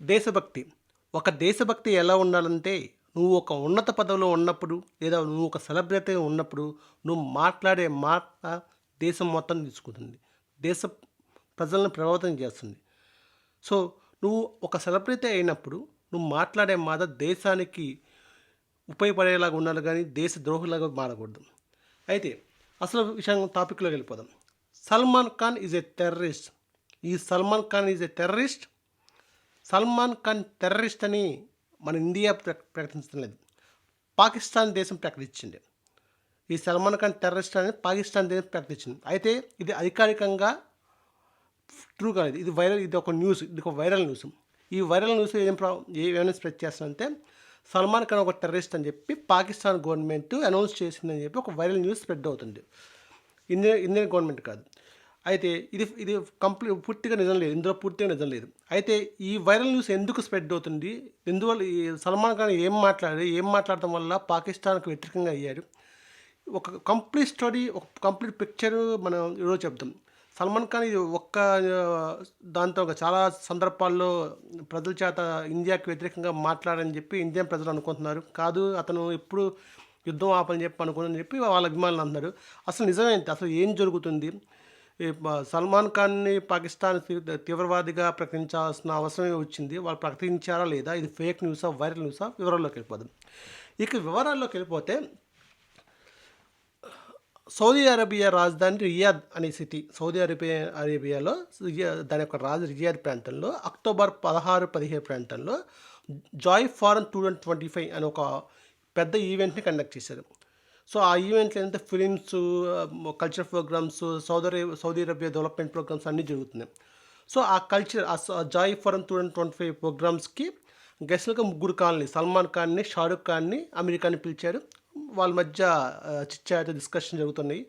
దేశభక్తి. ఒక దేశభక్తి ఎలా ఉండాలంటే, నువ్వు ఒక ఉన్నత పదవిలో ఉన్నప్పుడు, లేదా నువ్వు ఒక సెలబ్రిటీగా ఉన్నప్పుడు, నువ్వు మాట్లాడే మాట దేశం మొత్తం తీసుకుంటుంది. దేశ ప్రజలను ప్రభావితం చేస్తుంది. సో, నువ్వు ఒక సెలబ్రిటీ అయినప్పుడు, నువ్వు మాట్లాడే మాట దేశానికి ఉపయోగపడేలాగా ఉండాలి గానీ, దేశ ద్రోహులాగా మారకూడదు. అయితే, అసలు టాపిక్‌లోకి వెళ్ళిపోదాం. 'Salman Khan is a terrorist.' ఈ 'Salman Khan is a terrorist.' Salman Khan terrorist అని మన ఇండియా ప్రకటించడం లేదు. పాకిస్తాన్ దేశం ప్రకటించింది. ఈ సల్మాన్ ఖాన్ టెర్రరిస్ట్ అని పాకిస్తాన్ దేశం ప్రకటించింది. అయితే ఇది అధికారికంగా ట్రూ కాదు. ఇది ఒక న్యూస్. ఇది ఒక వైరల్ న్యూస్. ఈ వైరల్ న్యూస్ ఏమైనా స్ప్రెడ్ చేస్తుందంటే, సల్మాన్ ఖాన్ ఒక టెర్రరిస్ట్ అని చెప్పి పాకిస్తాన్ గవర్నమెంట్ అనౌన్స్ చేసిందని చెప్పి ఒక వైరల్ న్యూస్ స్ప్రెడ్ అవుతుంది. ఇండియన్ గవర్నమెంట్ కాదు. అయితే ఇది పూర్తిగా నిజం లేదు. ఇందులో పూర్తిగా నిజం లేదు. అయితే ఈ వైరల్ న్యూస్ ఎందుకు స్ప్రెడ్ అవుతుంది? ఎందువల్ల ఈ సల్మాన్ ఖాన్ ఏం మాట్లాడటం వల్ల పాకిస్తాన్‌కు వ్యతిరేకంగా అయ్యారు? ఒక కంప్లీట్ స్టోరీ, ఒక కంప్లీట్ పిక్చర్ మనం ఈరోజు చెప్దాం. సల్మాన్ ఖాన్ ఇది దాంతో చాలా సందర్భాల్లో ప్రజల చేత ఇండియాకి వ్యతిరేకంగా మాట్లాడని చెప్పి ఇండియన్ ప్రజలు అనుకుంటున్నారు. కాదు, అతను ఎప్పుడు యుద్ధం ఆపని చెప్పి అనుకోనని చెప్పి వాళ్ళ అభిమానులు అంటున్నారు. అసలు నిజమేంటి? అసలు ఏం జరుగుతుంది? సల్మాన్ ఖాన్‌ని పాకిస్తాన్ తీవ్రవాదిగా ప్రకటించాల్సిన అవసరమే వచ్చింది. వాళ్ళు ప్రకటించారా లేదా? ఇది ఫేక్ న్యూసా? వైరల్ న్యూసా? వివరాల్లోకి వెళ్ళిపోదాం. వివరాల్లోకి వెళ్ళిపోతే, సౌదీ అరేబియా రాజధాని రియాద్ అనే సిటీ. సౌదీ అరేబియాలో దాని యొక్క రియాద్ ప్రాంతంలో అక్టోబర్ 16, 17 ప్రాంతంలో జాయ్ ఫారం 2025 అనే ఒక పెద్ద ఈవెంట్‌ని కండక్ట్ చేశారు. సో, ఆ ఈవెంట్‌లో ఏంటంటే films, cultural programmes, Saudi Arabia development programmes అన్నీ జరుగుతున్నాయి. సో, ఆ కల్చర్ జాయ్ ఫారం 2025 ప్రోగ్రామ్స్‌కి గెస్ట్‌లుగా ముగ్గురు కాల్ని, సల్మాన్ ఖాన్‌ని, షారుఖ్ ఖాన్‌ని, అమీర్ ఖాన్‌ని పిలిచారు. వాళ్ళ మధ్య చిట్ చాట్ డిస్కషన్ జరుగుతున్నాయి.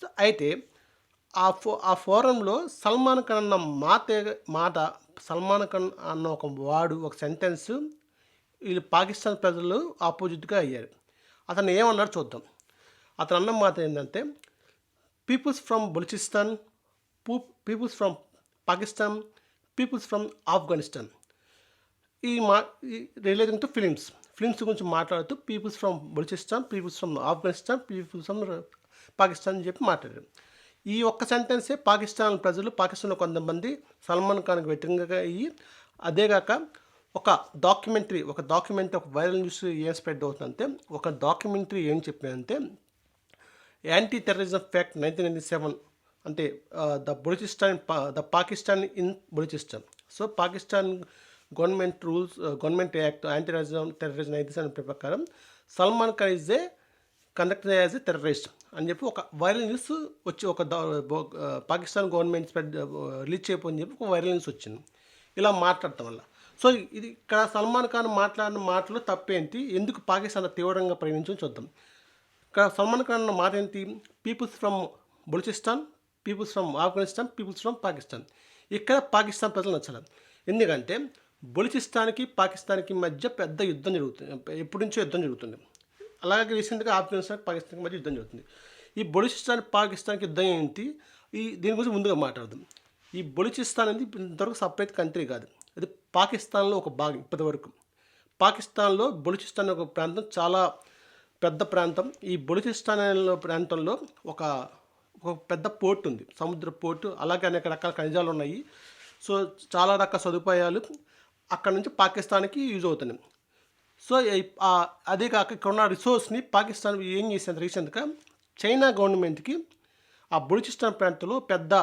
సో, అయితే ఆ ఫోరంలో సల్మాన్ ఖాన్ అన్న మాట సల్మాన్ ఖాన్ అన్న ఒక సెంటెన్స్ వీళ్ళు పాకిస్తాన్ ప్రజలు ఆపోజిట్‌గా అయ్యారు. అతను ఏమన్నాడో చూద్దాం. అతను అన్న మాట ఏంటంటే, peoples from Balochistan, peoples from Pakistan, peoples from Afghanistan. ఈ రిలేటింగ్ టు ఫిలిమ్స్ గురించి మాట్లాడుతూ peoples from Balochistan, peoples from Afghanistan, peoples from Pakistan అని చెప్పి మాట్లాడారు. ఈ ఒక్క సెంటెన్సే పాకిస్తాన్‌లో కొంతమంది సల్మాన్ ఖాన్‌కి వ్యతిరేకంగా అయ్యి, అదేగాక ఒక డాక్యుమెంటరీ, ఒక వైరల్ న్యూస్ ఏం స్ప్రెడ్ అవుతుందంటే, ఒక డాక్యుమెంటరీ ఏం చెప్పిందంటే, యాంటీ టెర్రరిజం ఫ్యాక్ట్ 1997 అంటే the Pakistan in Balochistan. So, Pakistan government act anti terrorism 1997 ప్రకారం Salman Khan is conducted as a terrorist అని చెప్పి ఒక వైరల్ న్యూస్ వచ్చి పాకిస్తాన్ గవర్నమెంట్ రిలీజ్ చేయకపోని చెప్పి ఒక వైరల్ న్యూస్ వచ్చింది. ఇలా మాట్లాడటం వల్ల. సో, ఇక్కడ సల్మాన్ ఖాన్ మాట్లాడిన మాటలో తప్పేంటి? ఎందుకు పాకిస్తాన్ తీవ్రంగా పరిగణించడం చూద్దాం. ఇక్కడ సల్మాన్ ఖాన్ అన్న మాట ఏంటి? Peoples from Balochistan, peoples from Afghanistan, peoples from Pakistan. ఇక్కడ పాకిస్తాన్ ప్రజలు నచ్చలేదు. ఎందుకంటే బలూచిస్తాన్‌కి, పాకిస్తాన్‌కి మధ్య పెద్ద యుద్ధం జరుగుతుంది. ఎప్పటి నుంచో యుద్ధం జరుగుతుంది. అలాగే రీసెంట్‌గా ఆఫ్ఘనిస్తాన్, పాకిస్తాన్‌కి మధ్య యుద్ధం జరుగుతుంది. ఈ బలూచిస్తాన్, పాకిస్తాన్‌కి యుద్ధం ఏంటి? దీని గురించి ముందుగా మాట్లాడదాం. ఈ బలూచిస్తాన్ అనేది ఇంతవరకు సపరేట్ కంట్రీ కాదు. అది పాకిస్తాన్‌లో ఒక భాగం ఇప్పటివరకు. పాకిస్తాన్‌లో బలూచిస్తాన్ ఒక ప్రాంతం చాలా పెద్ద ప్రాంతం. ఈ బలూచిస్తాన్ ప్రాంతంలో ఒక పెద్ద పోర్ట్ ఉంది. సముద్ర పోర్టు, అలాగే అనేక రకాల ఖనిజాలు ఉన్నాయి. సో, చాలా రకాల సదుపాయాలు అక్కడ నుంచి పాకిస్తాన్‌కి యూజ్ అవుతున్నాయి. సో, అదే కాక ఇక్కడ ఉన్న రిసోర్స్‌ని పాకిస్తాన్ ఏం చేసింది రీసెంట్‌గా చైనా గవర్నమెంట్‌కి ఆ బలూచిస్తాన్ ప్రాంతంలో పెద్ద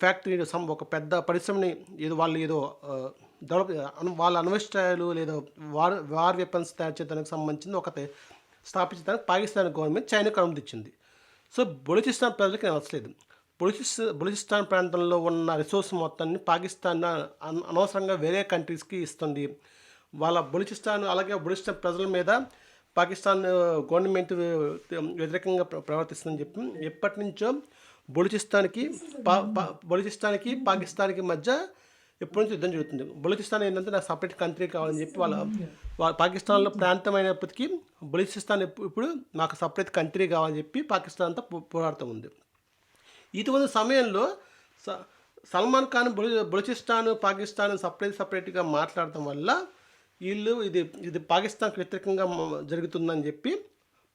ఫ్యాక్టరీ, ఒక పెద్ద పరిశ్రమని వాళ్ళ అణ్వస్త్రాలు లేదా వార్ వెపన్స్ తయారు చేయడానికి సంబంధించింది ఒకటి స్థాపించడానికి పాకిస్తాన్ గవర్నమెంట్ చైనాకు అనుమతిచ్చింది. సో, బలూచిస్తాన్ ప్రజలకి నచ్చలేదు. బలూచిస్తాన్ ప్రాంతంలో ఉన్న రిసోర్స్ మొత్తాన్ని పాకిస్తాన్ అనవసరంగా వేరే కంట్రీస్‌కి ఇస్తుంది. అలాగే బలూచిస్తాన్ ప్రజల మీద పాకిస్తాన్ గవర్నమెంట్ వ్యతిరేకంగా ప్రవర్తిస్తుందని చెప్పి ఎప్పటినుంచో బలూచిస్తాన్‌కి పాకిస్తాన్‌కి మధ్య ఎప్పటి నుంచో యుద్ధం జరుగుతుంది. బలూచిస్తాన్ ఏంటంటే నాకు సపరేట్ కంట్రీ కావాలని చెప్పి పాకిస్తాన్‌లో ప్రాంతం అయినప్పటికీ బలూచిస్తాన్ ఇప్పుడు నాకు సపరేట్ కంట్రీ కావాలని చెప్పి పాకిస్తాన్ అంతా పోరాడుతూ ఉంది. ఇటువంటి సమయంలో సల్మాన్ ఖాన్ బలూచిస్తాన్, పాకిస్తాన్ సపరేట్‌గా మాట్లాడటం వల్ల ఈళ్ళు ఇది పాకిస్తాన్‌కి వ్యతిరేకంగా జరుగుతుందని చెప్పి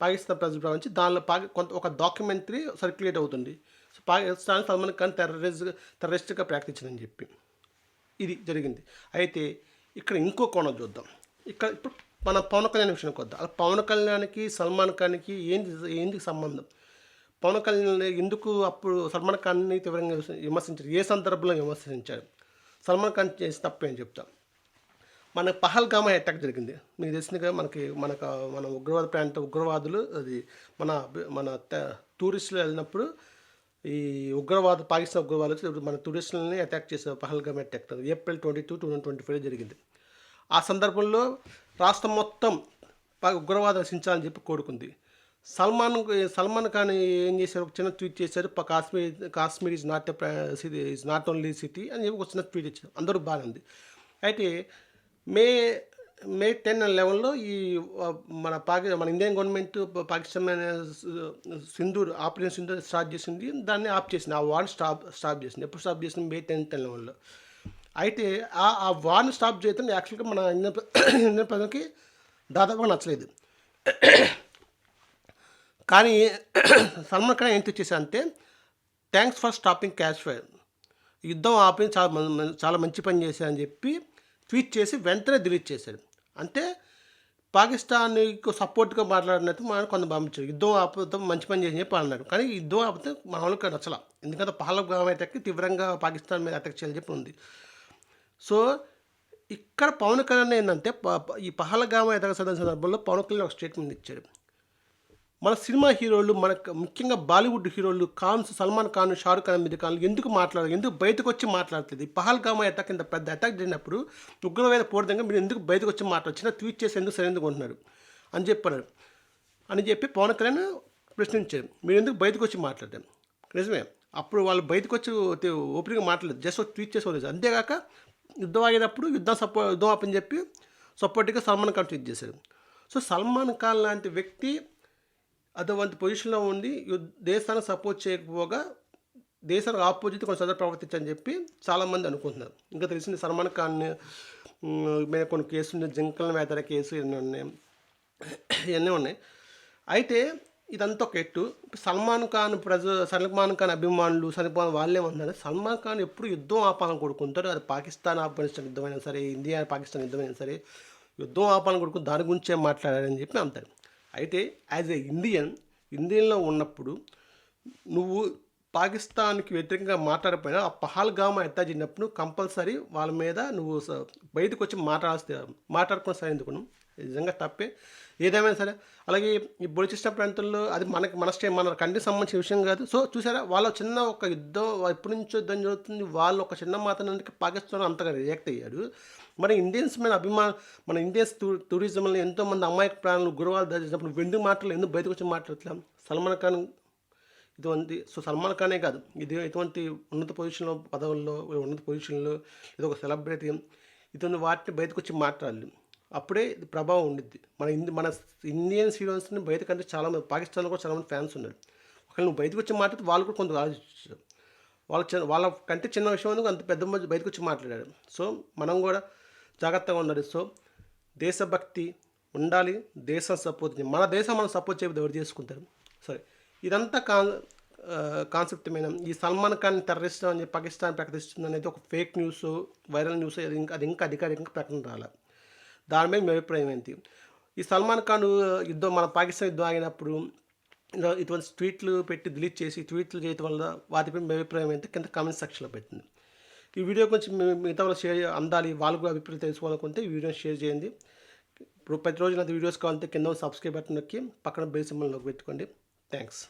పాకిస్తాన్ ప్రజలు భావించి దానిలో కొంత ఒక డాక్యుమెంటరీ సర్క్యులేట్ అవుతుంది. సో, పాకిస్తాన్ సల్మాన్ ఖాన్ టెర్రరిస్ట్‌గా ప్రకటించిందని చెప్పి. ఇది జరిగింది. అయితే ఇక్కడ ఇంకో కోణం చూద్దాం. ఇప్పుడు మన పవన్ కళ్యాణ్ విషయానికి వద్దాం. పవన్ కళ్యాణ్‌కి, సల్మాన్ ఖాన్‌కి ఏంది సంబంధం? పవన్ కళ్యాణ్ ఎందుకు అప్పుడు సల్మాన్ ఖాన్‌ని తీవ్రంగా విమర్శించారు? ఏ సందర్భంలో విమర్శించారు? సల్మాన్ ఖాన్ చేసిన తప్పేం చెప్తా. మన పహల్గామా అటాక్ జరిగింది. మీకు తెలిసిందిగా మన ఉగ్రవాదులు అది మన టూరిస్టులు వెళ్ళినప్పుడు ఈ పాకిస్తాన్ ఉగ్రవాదులు మన టూరిస్టులని అటాక్ చేశారు. పహల్గామా అటాక్ ఏప్రిల్ 22, 2025 జరిగింది. ఆ సందర్భంలో రాష్ట్రం మొత్తం ఉగ్రవాదం నశించాలని చెప్పి కోరుకుంది. సల్మాన్ ఖాన్ ఏం చేశారు? ఒక చిన్న ట్వీట్ చేశారు. Kashmir is not only city అని చెప్పి ఒక చిన్న ట్వీట్ ఇచ్చారు. అందరూ బాగానే ఉంది. అయితే మే 10 and 11లో మన Indian government Pakistan operation Sindoor start చేసింది. దాన్ని ఆఫ్ చేసింది. ఆ వార్ని స్టాప్ చేసింది. ఎప్పుడు స్టాప్ చేసింది? మే 10 and 11లో. అయితే ఆ వార్ని స్టాప్ చేయడం యాక్చువల్గా మన ఇండియన్ ప్రజలకి దాదాపుగా నచ్చలేదు. కానీ సల్మాన్ ఖాన్ ఏం తెచ్చేసా thanks for stopping ceasefire, యుద్ధం ఆపి చాలా మంచి పని చేశారని చెప్పి ట్వీట్ చేసి వెంటనే డిలీట్ చేశారు. అంటే పాకిస్తాన్కి సపోర్ట్గా మాట్లాడినట్టు మనం కొంత పంపించారు. యుద్ధం ఆపుతాం మంచి పని చేసి చెప్పి అన్నారు. కానీ యుద్ధం ఆపితే మన వాళ్ళకి నచ్చల. ఎందుకంటే పహల్గామా అటాక్కి తీవ్రంగా పాకిస్తాన్ మీద అటాక్ చేయాలని చెప్పి ఉంది. సో ఇక్కడ పవన్ కళ్యాణ్ ఏంటంటే ఈ పహల్గామా అటాక్ సందర్భంలో పవన్ కళ్యాణ్ ఒక స్టేట్మెంట్ ఇచ్చారు. మన సినిమా హీరోలు, ముఖ్యంగా బాలీవుడ్ హీరోలు సల్మాన్ ఖాన్, షారుఖ్ ఖాన్, అమీర్ ఖాన్ ఎందుకు బయటకు వచ్చి మాట్లాడుతుంది? పహల్గామా అటాక్ ఇంత పెద్ద అటాక్ జరిగినప్పుడు ఉగ్రవాద పూర్తంగా మీరు ఎందుకు బయటకు వచ్చి చిన్న ట్వీట్ చేసి ఎందుకు సరైనది కొంటున్నారు అని చెప్పి పవన్ కళ్యాణ్ ప్రశ్నించారు. మీరు ఎందుకు బయటకు వచ్చి మాట్లాడారు? నిజమే, అప్పుడు వాళ్ళు బయటకు వచ్చి ఓపెన్గా మాట్లాడలేదు, జస్ట్ ట్వీట్ చేసి వదిలేదు. అంతేగాక యుద్ధం ఆగినప్పుడు యుద్ధం ఆపని చెప్పి సపోర్ట్గా సల్మాన్ ఖాన్ ట్వీట్ చేశారు. సో సల్మాన్ ఖాన్ లాంటి వ్యక్తి అటువంటి పొజిషన్లో ఉండి దేశాన్ని సపోర్ట్ చేయకపోగా దేశానికి ఆపోజిట్ కొంచెం ప్రవర్తించని చెప్పి చాలామంది అనుకుంటున్నారు. ఇంకా తెలిసింది సల్మాన్ ఖాన్ మీద కొన్ని కేసులు ఉన్నాయి, జింకల వేతర కేసు ఇవన్నీ ఉన్నాయి. అయితే ఇదంతా ఒక ఎట్టు. సల్మాన్ ఖాన్ అభిమానులు వాళ్ళేమన్నారు, సల్మాన్ ఖాన్ ఎప్పుడు యుద్ధం ఆపాలని కొడుకుంటారు. అది పాకిస్తాన్ ఆఫ్ఘనిస్తాన్ యుద్ధమైనా సరే, ఇండియా పాకిస్తాన్ యుద్ధమైనా సరే, యుద్ధం ఆపాలని కొడుకుని దాని గురించే మాట్లాడారని చెప్పి అంటారు. అయితే యాజ్ ఏ ఇండియన్లో ఉన్నప్పుడు నువ్వు పాకిస్తాన్కి వ్యతిరేకంగా మాట్లాడకపోయినా ఆ పహల్గామా అటాక్ జరిగినప్పుడు కంపల్సరీ వాళ్ళ మీద నువ్వు బయటకు వచ్చి మాట్లాడుకున్న సరే ఎందుకు నిజంగా తప్పే. ఏదేమైనా సరే అలాగే ఈ బలూచిస్తాన్ ప్రాంతంలో అది మన కంట్రీకి సంబంధించిన విషయం కాదు. సో చూసారా, వాళ్ళ చిన్న ఒక యుద్ధం ఎప్పటి నుంచో యుద్ధం జరుగుతుంది, వాళ్ళు ఒక చిన్న మాత్రానికి పాకిస్తాన్ అంతగా రియాక్ట్ అయ్యారు. మన ఇండియన్స్ మీద మన ఇండియన్స్ టూరిజంలో ఎంతోమంది అమ్మాయికి ప్రాణాలు గురువాలు దాచినప్పుడు ఎందుకు ఎందుకు బయటకు వచ్చి మాట్లాడట్లేం? సల్మాన్ ఖాన్ సల్మాన్ ఖానే కాదు, ఇటువంటి ఉన్నత పొజిషన్లో ఇది ఒక సెలబ్రిటీ, ఇటువంటి వాటిని బయటకు వచ్చి మాట్లాడాలి. అప్పుడే ఇది ప్రభావం ఉండిద్ది. మన ఇండియన్ హీరోస్ని బయటకంటే చాలామంది పాకిస్తాన్లో కూడా చాలామంది ఫ్యాన్స్ ఉన్నారు. ఒకవేళ నువ్వు బయటకు వచ్చి మాట్లాడితే వాళ్ళు కూడా కొంత ఆలోచించారు. వాళ్ళ కంటే చిన్న విషయం ఎందుకు అంత పెద్ద మంది బయటకు వచ్చి మాట్లాడారు. సో మనం కూడా జాగ్రత్తగా ఉండాలి. సో దేశభక్తి ఉండాలి, దేశం సపోర్ట్ మన దేశం మనం సపోర్ట్ చేయకపోతే ఎవరు చేసుకుంటారు? సరే, ఇదంతా కాన్సెప్ట్ మీద ఈ సల్మాన్ ఖాన్ టెర్రరిస్ట్ అని పాకిస్తాన్ ప్రకటిస్తుంది అనేది ఒక ఫేక్ న్యూస్, వైరల్ న్యూస్, అది ఇంకా అధికారికంగా ప్రకటన రాలి. దాని మీద మీ అభిప్రాయం ఏంటి? ఈ సల్మాన్ ఖాన్ మన పాకిస్తాన్ యుద్ధం ఆగినప్పుడు ఇటువంటి ట్వీట్లు పెట్టి డిలీట్ చేసి ట్వీట్లు చేయడం వల్ల వాటిపై మీ అభిప్రాయం ఏంటి కింద కామెంట్ సెక్షన్లో పెట్టింది. ఈ వీడియో కొంచెం మిగతా వాళ్ళు షేర్ అందాలి, వాళ్ళు కూడా అభిప్రాయం తెలుసుకోవాలనుకుంటే ఈ వీడియోని షేర్ చేయండి. ఇప్పుడు ప్రతిరోజు నాకు వీడియోస్ కావాలంటే కింద సబ్స్క్రైబ్ బటన్ నొక్కి పక్కన బెల్ సింబల్ పెట్టుకోండి. థ్యాంక్స్.